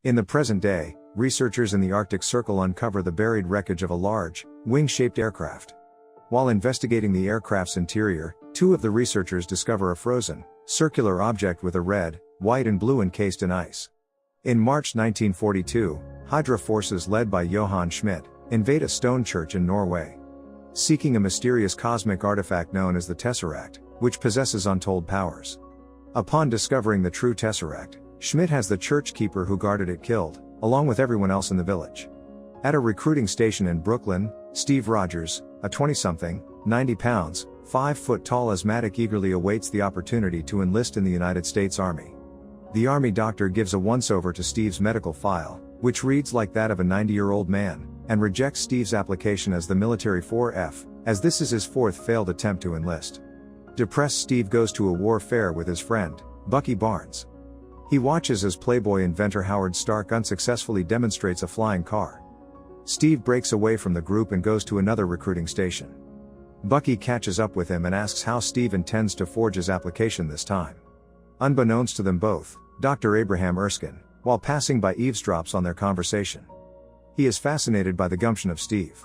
In the present day, researchers in the Arctic Circle uncover the buried wreckage of a large, wing-shaped aircraft. While investigating the aircraft's interior, two of the researchers discover a frozen, circular object with a red, white and blue encased in ice. In March 1942, Hydra forces led by Johann Schmidt invade a stone church in Norway, seeking a mysterious cosmic artifact known as the Tesseract, which possesses untold powers. Upon discovering the true Tesseract, Schmidt has the church keeper who guarded it killed, along with everyone else in the village. At a recruiting station in Brooklyn, Steve Rogers, a 20-something, 90 pounds, 5-foot-tall asthmatic eagerly awaits the opportunity to enlist in the United States Army. The Army doctor gives a once-over to Steve's medical file, which reads like that of a 90-year-old man, and rejects Steve's application as the military 4F, as this is his fourth failed attempt to enlist. Depressed, Steve goes to a war fair with his friend, Bucky Barnes. He watches as Playboy inventor Howard Stark unsuccessfully demonstrates a flying car. Steve breaks away from the group and goes to another recruiting station. Bucky catches up with him and asks how Steve intends to forge his application this time. Unbeknownst to them both, Dr. Abraham Erskine, while passing by, eavesdrops on their conversation. He is fascinated by the gumption of Steve.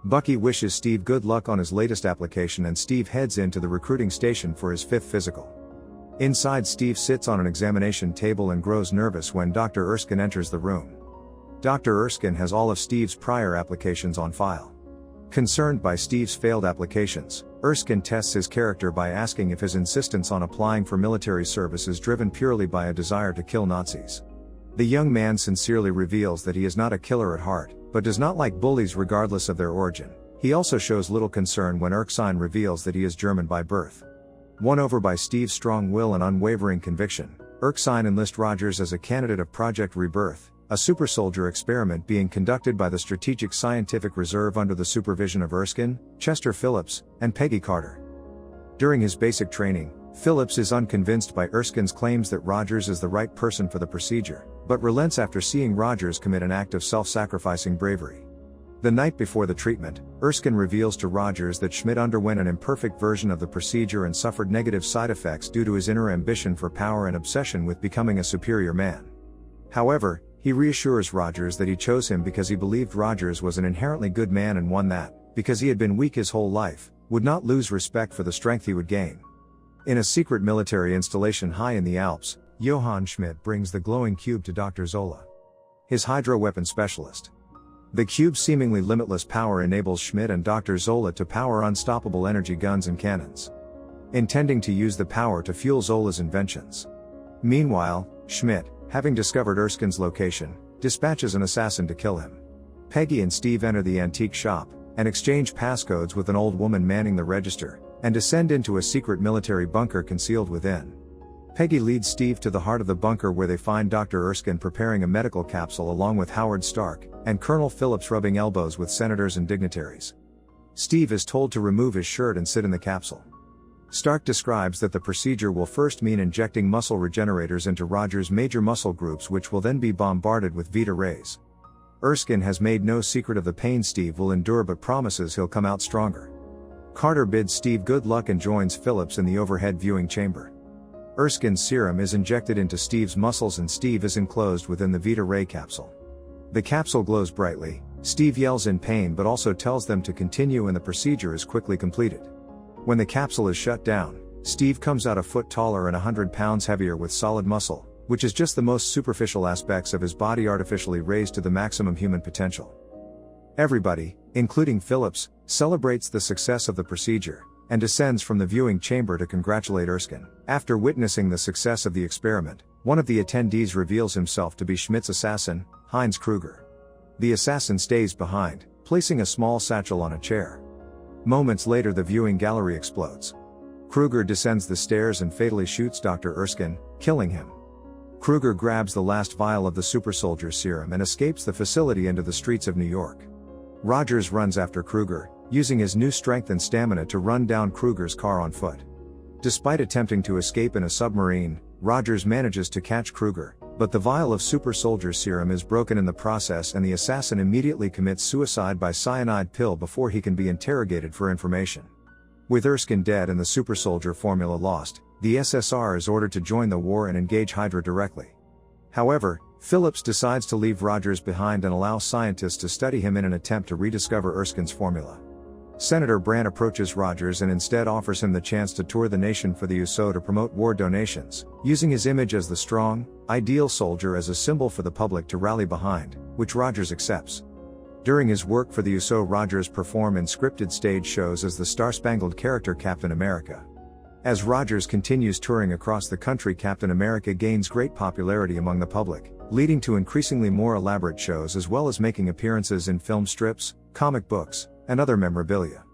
Bucky wishes Steve good luck on his latest application and Steve heads into the recruiting station for his fifth physical. Inside, Steve sits on an examination table and grows nervous when Dr. Erskine enters the room. Dr. Erskine has all of Steve's prior applications on file. Concerned by Steve's failed applications, Erskine tests his character by asking if his insistence on applying for military service is driven purely by a desire to kill Nazis. The young man sincerely reveals that he is not a killer at heart, but does not like bullies regardless of their origin. He also shows little concern when Erskine reveals that he is German by birth. Won over by Steve's strong will and unwavering conviction, Erskine enlists Rogers as a candidate of Project Rebirth, a super-soldier experiment being conducted by the Strategic Scientific Reserve under the supervision of Erskine, Chester Phillips, and Peggy Carter. During his basic training, Phillips is unconvinced by Erskine's claims that Rogers is the right person for the procedure, but relents after seeing Rogers commit an act of self-sacrificing bravery. The night before the treatment, Erskine reveals to Rogers that Schmidt underwent an imperfect version of the procedure and suffered negative side effects due to his inner ambition for power and obsession with becoming a superior man. However, he reassures Rogers that he chose him because he believed Rogers was an inherently good man and one that, because he had been weak his whole life, would not lose respect for the strength he would gain. In a secret military installation high in the Alps, Johann Schmidt brings the glowing cube to Dr. Zola, his Hydra weapon specialist. The cube's seemingly limitless power enables Schmidt and Dr. Zola to power unstoppable energy guns and cannons, intending to use the power to fuel Zola's inventions. Meanwhile, Schmidt, having discovered Erskine's location, dispatches an assassin to kill him. Peggy and Steve enter the antique shop, and exchange passcodes with an old woman manning the register, and descend into a secret military bunker concealed within. Peggy leads Steve to the heart of the bunker where they find Dr. Erskine preparing a medical capsule along with Howard Stark, and Colonel Phillips rubbing elbows with senators and dignitaries. Steve is told to remove his shirt and sit in the capsule. Stark describes that the procedure will first mean injecting muscle regenerators into Rogers' major muscle groups, which will then be bombarded with Vita rays. Erskine has made no secret of the pain Steve will endure but promises he'll come out stronger. Carter bids Steve good luck and joins Phillips in the overhead viewing chamber. Erskine's serum is injected into Steve's muscles and Steve is enclosed within the Vita ray capsule. The capsule glows brightly. Steve yells in pain but also tells them to continue and the procedure is quickly completed. When the capsule is shut down, Steve comes out a foot taller and 100 pounds heavier with solid muscle, which is just the most superficial aspects of his body artificially raised to the maximum human potential. Everybody, including Phillips, celebrates the success of the procedure, and descends from the viewing chamber to congratulate Erskine. After witnessing the success of the experiment, one of the attendees reveals himself to be Schmidt's assassin, Heinz Kruger. The assassin stays behind, placing a small satchel on a chair. Moments later, the viewing gallery explodes. Kruger descends the stairs and fatally shoots Dr. Erskine, killing him. Kruger grabs the last vial of the super soldier serum and escapes the facility into the streets of New York. Rogers runs after Kruger, using his new strength and stamina to run down Kruger's car on foot. Despite attempting to escape in a submarine, Rogers manages to catch Kruger, but the vial of super soldier serum is broken in the process and the assassin immediately commits suicide by cyanide pill before he can be interrogated for information. With Erskine dead and the super soldier formula lost, the SSR is ordered to join the war and engage Hydra directly. However, Phillips decides to leave Rogers behind and allow scientists to study him in an attempt to rediscover Erskine's formula. Senator Brandt approaches Rogers and instead offers him the chance to tour the nation for the USO to promote war donations, using his image as the strong, ideal soldier as a symbol for the public to rally behind, which Rogers accepts. During his work for the USO, Rogers performs in scripted stage shows as the star-spangled character Captain America. As Rogers continues touring across the country, Captain America gains great popularity among the public, leading to increasingly more elaborate shows as well as making appearances in film strips, comic books, and other memorabilia.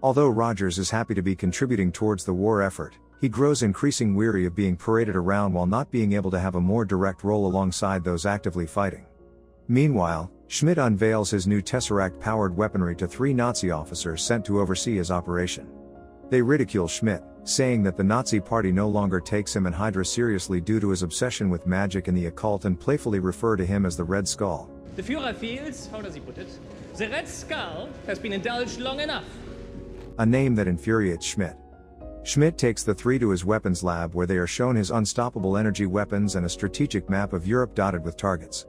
Although Rogers is happy to be contributing towards the war effort, he grows increasingly weary of being paraded around while not being able to have a more direct role alongside those actively fighting. Meanwhile, Schmidt unveils his new Tesseract-powered weaponry to 3 Nazi officers sent to oversee his operation. They ridicule Schmidt, saying that the Nazi party no longer takes him and Hydra seriously due to his obsession with magic and the occult, and playfully refer to him as the Red Skull. The Führer feels, how does he put it? The Red Skull has been indulged long enough. A name that infuriates Schmidt. Schmidt takes the 3 to his weapons lab where they are shown his unstoppable energy weapons and a strategic map of Europe dotted with targets.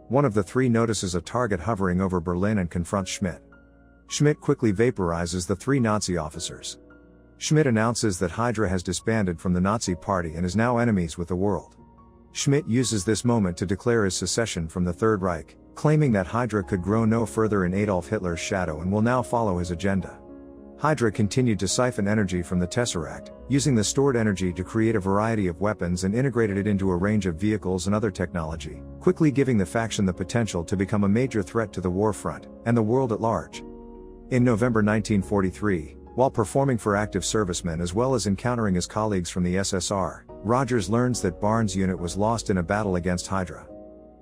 One of the 3 notices a target hovering over Berlin and confronts Schmidt. Schmidt quickly vaporizes the 3 Nazi officers. Schmidt announces that Hydra has disbanded from the Nazi party and is now enemies with the world. Schmidt uses this moment to declare his secession from the Third Reich, claiming that Hydra could grow no further in Adolf Hitler's shadow and will now follow his agenda. Hydra continued to siphon energy from the Tesseract, using the stored energy to create a variety of weapons and integrated it into a range of vehicles and other technology, quickly giving the faction the potential to become a major threat to the war front and the world at large. In November 1943, while performing for active servicemen as well as encountering his colleagues from the SSR, Rogers learns that Barnes' unit was lost in a battle against Hydra.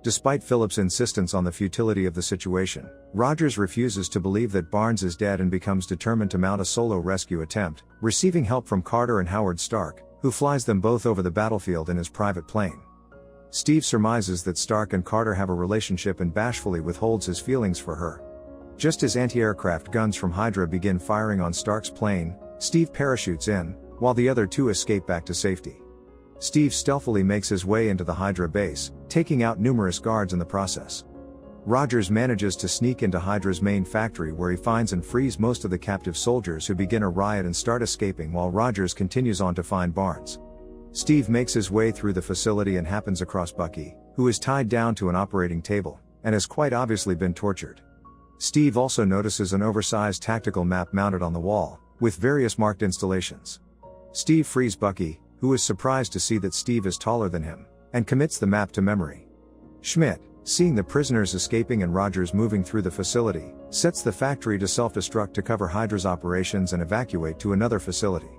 Despite Phillips' insistence on the futility of the situation, Rogers refuses to believe that Barnes is dead and becomes determined to mount a solo rescue attempt, receiving help from Carter and Howard Stark, who flies them both over the battlefield in his private plane. Steve surmises that Stark and Carter have a relationship and bashfully withholds his feelings for her. Just as anti-aircraft guns from Hydra begin firing on Stark's plane, Steve parachutes in, while the other 2 escape back to safety. Steve stealthily makes his way into the Hydra base, taking out numerous guards in the process. Rogers manages to sneak into Hydra's main factory where he finds and frees most of the captive soldiers, who begin a riot and start escaping while Rogers continues on to find Barnes. Steve makes his way through the facility and happens across Bucky, who is tied down to an operating table, and has quite obviously been tortured. Steve also notices an oversized tactical map mounted on the wall, with various marked installations. Steve frees Bucky, who is surprised to see that Steve is taller than him, and commits the map to memory. Schmidt, seeing the prisoners escaping and Rogers moving through the facility, sets the factory to self-destruct to cover Hydra's operations and evacuate to another facility.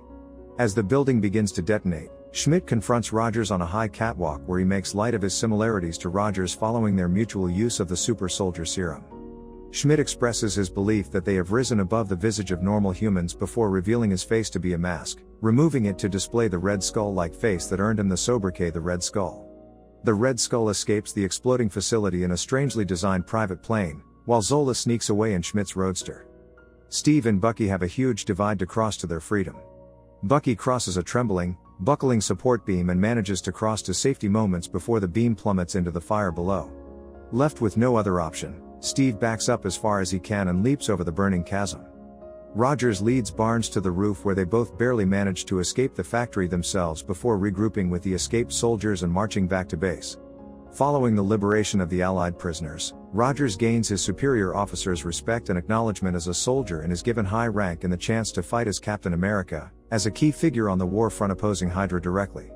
As the building begins to detonate, Schmidt confronts Rogers on a high catwalk where he makes light of his similarities to Rogers following their mutual use of the super soldier serum. Schmidt expresses his belief that they have risen above the visage of normal humans before revealing his face to be a mask, removing it to display the Red Skull-like face that earned him the sobriquet the Red Skull. The Red Skull escapes the exploding facility in a strangely designed private plane, while Zola sneaks away in Schmidt's roadster. Steve and Bucky have a huge divide to cross to their freedom. Bucky crosses a trembling, buckling support beam and manages to cross to safety moments before the beam plummets into the fire below. Left with no other option, Steve backs up as far as he can and leaps over the burning chasm. Rogers leads Barnes to the roof where they both barely manage to escape the factory themselves before regrouping with the escaped soldiers and marching back to base. Following the liberation of the Allied prisoners, Rogers gains his superior officers' respect and acknowledgement as a soldier and is given high rank and the chance to fight as Captain America, as a key figure on the war front opposing Hydra directly.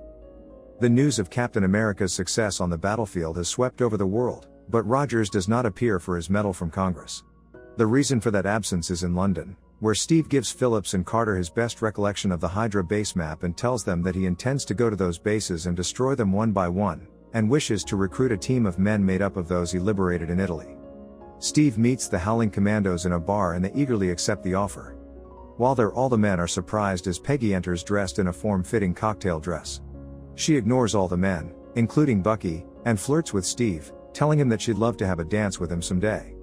The news of Captain America's success on the battlefield has swept over the world, but Rogers does not appear for his medal from Congress. The reason for that absence is in London, where Steve gives Phillips and Carter his best recollection of the Hydra base map and tells them that he intends to go to those bases and destroy them one by one, and wishes to recruit a team of men made up of those he liberated in Italy. Steve meets the Howling Commandos in a bar and they eagerly accept the offer. While there, all the men are surprised as Peggy enters dressed in a form-fitting cocktail dress. She ignores all the men, including Bucky, and flirts with Steve, telling him that she'd love to have a dance with him someday.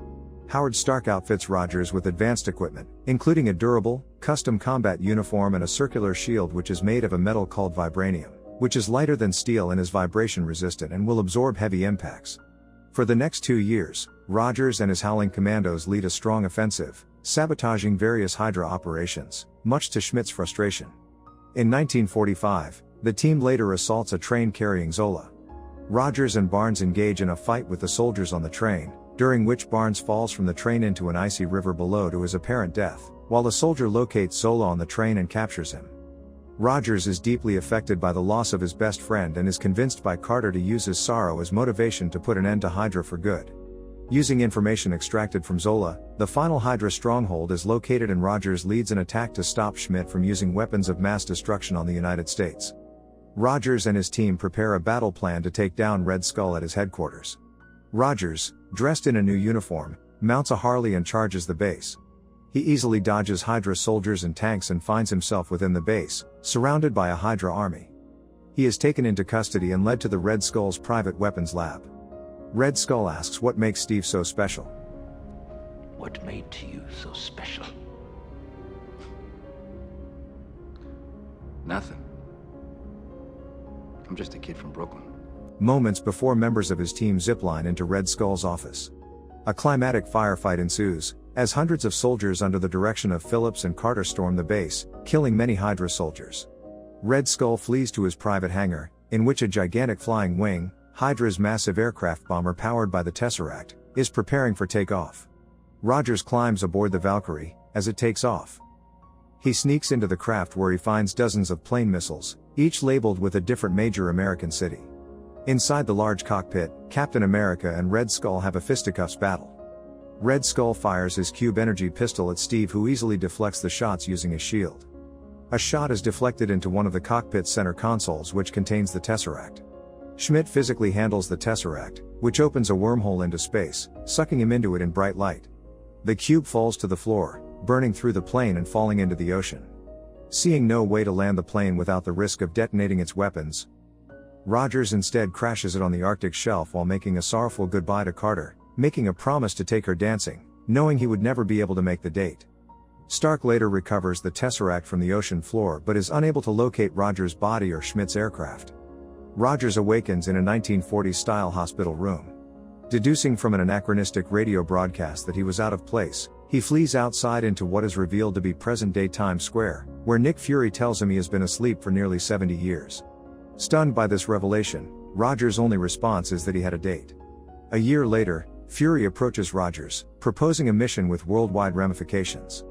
Howard Stark outfits Rogers with advanced equipment, including a durable, custom combat uniform and a circular shield which is made of a metal called vibranium. which is lighter than steel and is vibration resistant and will absorb heavy impacts. For the next 2 years, Rogers and his Howling Commandos lead a strong offensive, sabotaging various Hydra operations, much to Schmidt's frustration. In 1945, the team later assaults a train carrying Zola. Rogers and Barnes engage in a fight with the soldiers on the train, during which Barnes falls from the train into an icy river below to his apparent death, while a soldier locates Zola on the train and captures him. Rogers is deeply affected by the loss of his best friend and is convinced by Carter to use his sorrow as motivation to put an end to Hydra for good. Using information extracted from Zola, the final Hydra stronghold is located and Rogers leads an attack to stop Schmidt from using weapons of mass destruction on the United States. Rogers and his team prepare a battle plan to take down Red Skull at his headquarters. Rogers, dressed in a new uniform, mounts a Harley and charges the base. He easily dodges Hydra soldiers and tanks and finds himself within the base, surrounded by a Hydra army. He is taken into custody and led to the Red Skull's private weapons lab. Red Skull asks what makes Steve so special. What made you so special? Nothing. I'm just a kid from Brooklyn. Moments before members of his team zipline into Red Skull's office. A climatic firefight ensues, as hundreds of soldiers under the direction of Phillips and Carter storm the base, killing many Hydra soldiers. Red Skull flees to his private hangar, in which a gigantic flying wing, Hydra's massive aircraft bomber powered by the Tesseract, is preparing for takeoff. Rogers climbs aboard the Valkyrie, as it takes off. He sneaks into the craft where he finds dozens of plane missiles, each labeled with a different major American city. Inside the large cockpit, Captain America and Red Skull have a fisticuffs battle. Red Skull fires his cube energy pistol at Steve, who easily deflects the shots using his shield. A shot is deflected into one of the cockpit's center consoles, which contains the Tesseract. Schmidt physically handles the Tesseract, which opens a wormhole into space, sucking him into it in bright light. The cube falls to the floor, burning through the plane and falling into the ocean. Seeing no way to land the plane without the risk of detonating its weapons, Rogers instead crashes it on the Arctic shelf while making a sorrowful goodbye to Carter, making a promise to take her dancing, knowing he would never be able to make the date. Stark later recovers the Tesseract from the ocean floor but is unable to locate Rogers' body or Schmidt's aircraft. Rogers awakens in a 1940s-style hospital room. Deducing from an anachronistic radio broadcast that he was out of place, he flees outside into what is revealed to be present-day Times Square, where Nick Fury tells him he has been asleep for nearly 70 years. Stunned by this revelation, Rogers' only response is that he had a date. A year later, Fury approaches Rogers, proposing a mission with worldwide ramifications.